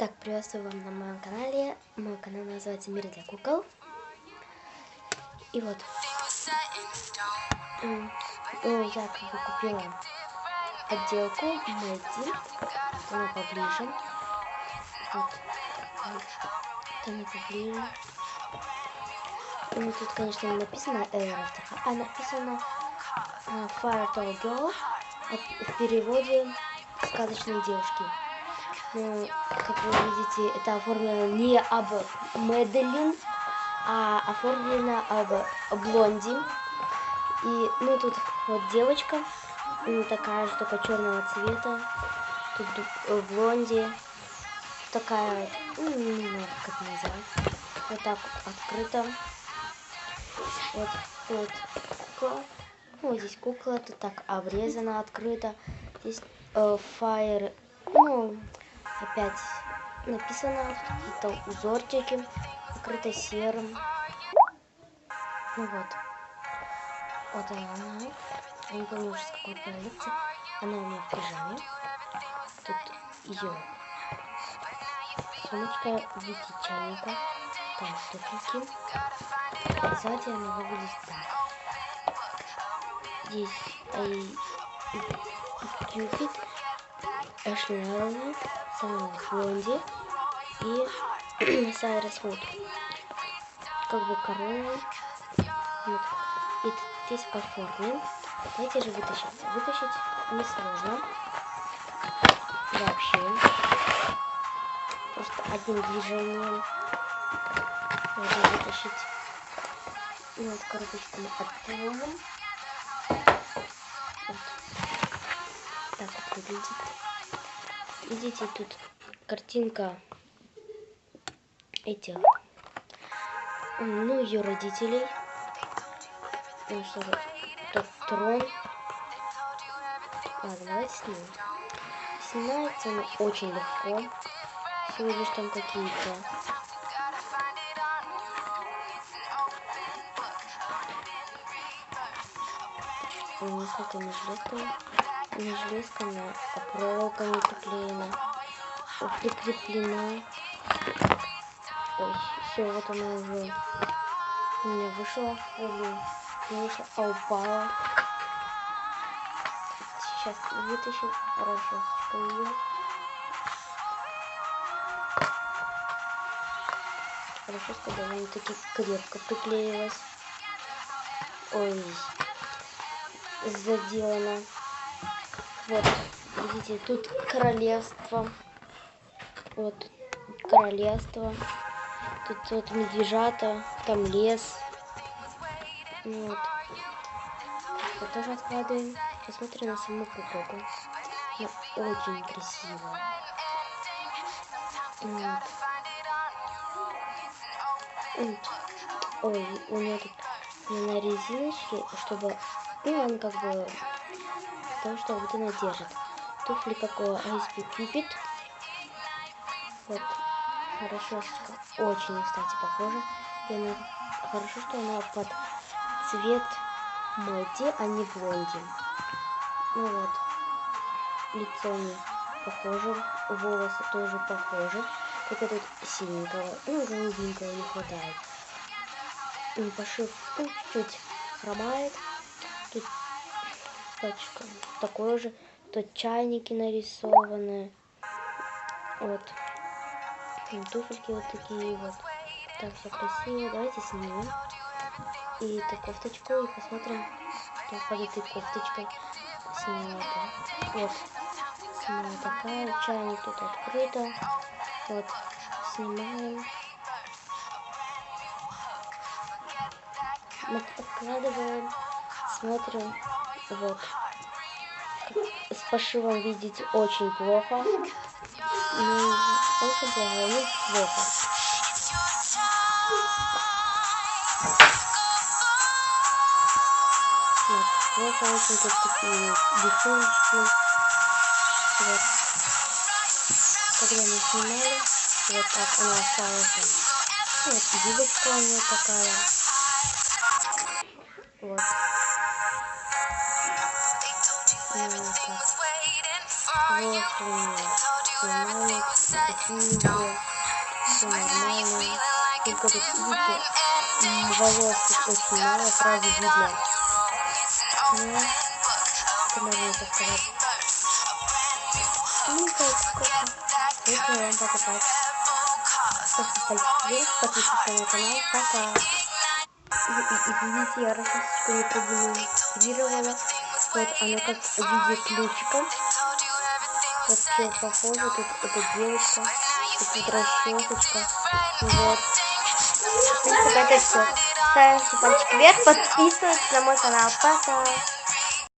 Так, приветствую вам на моем канале. Мой канал называется «Мир для кукол». И вот, я как бы купила отделку Мэдди. Она поближе. Вот, она поближе. Ну, тут, конечно, не написано Эверafter, а написано Fire Tall Girl, в переводе «Сказочные девушки». Ну, как вы видите, это оформлено не об Мэдалин, а оформлено об Блонди. И, ну, тут вот девочка, такая же, только черного цвета. Тут Блонди, такая, не знаю, как это называется. Вот так вот открыто. Вот кукла. Ну, здесь кукла, тут так обрезано, открыто. Здесь Fire, опять написано, какие-то узорчики, покрыто серым. Ну вот. Вот она. Я не помню уже с какой коллекции. Она у меня в пижаме. Тут ее сумочка в виде чайника. Там туфельки. Сзади она выглядит так. Здесь Кьюпид, Эшли Мелани, Самуэл Блонди и Сайрес Вуд. Как бы корона. Вот. И здесь оформлен. Давайте же вытащить. Вытащить несложно. Вообще. Просто одним движением можно вытащить. Ну, вот коробочку мы отложим. Вот. Так вот выглядит. Видите, тут картинка этих, ее родителей. Ну что же, тут трон. Ладно, давайте снимем. Снимается оно очень легко. Всего лишь там какие-то несколько не железками, а проволоками прикреплена. Ой, все, вот она уже у меня вышла, а упала. Сейчас вытащим расчесочку ее. Расческа довольно-таки крепко приклеилась. Ой, заделана. Вот, видите, тут королевство. Вот, королевство. Тут вот медвежата, там лес. Вот. Вот тоже откладываем. Посмотрим на саму куколку. Она очень красивая. Вот. Ой, у нее тут на резиночке, чтобы, он как бы, потому что вот она держит. Туфли какого ISP Cupid. Вот, расчесочка очень, кстати, похожа. И она, хорошо, что она под цвет Мэдди, а не Блонди. Ну вот, лицо не похоже, волосы тоже похожи. Только тут синенького, голубенького не хватает. Пошив чуть-чуть хромает. Тут пачка такой же. Тут чайники нарисованы. Вот. Туфельки вот такие вот. Так, все красиво. Давайте снимем. И эту кофточку. И посмотрим, что под этой кофточкой снята. Вот. Снимаю такая. Чайник тут открыто. Вот. Снимаем. Мы откладываем, смотрим, вот. С пошивом видите очень плохо. Очень плохо, плохо. Вот, плохо очень, тут такие рисуночки. Вот. Когда мы снимали, вот так она осталась. Вот, юбочка у нее такая. Вот. Вот так. Волосы у меня снимают. Ничего. Все нормально. Только тут, видите, волос тут очень мало, сразу видно. Ну, что можно сказать? Ну, так, сколько? Это я вам покупать. Ставьте пальчик вверх, подписывайтесь на канал. Пока. И видите, я расчесочку не продемонстрировала. Вот она как в виде ключика. Вот все похоже. Тут эта девочка. Тут расчесочка. Вот. В принципе, это все. Ставьте пальчик вверх, подписывайтесь на мой канал. Пока.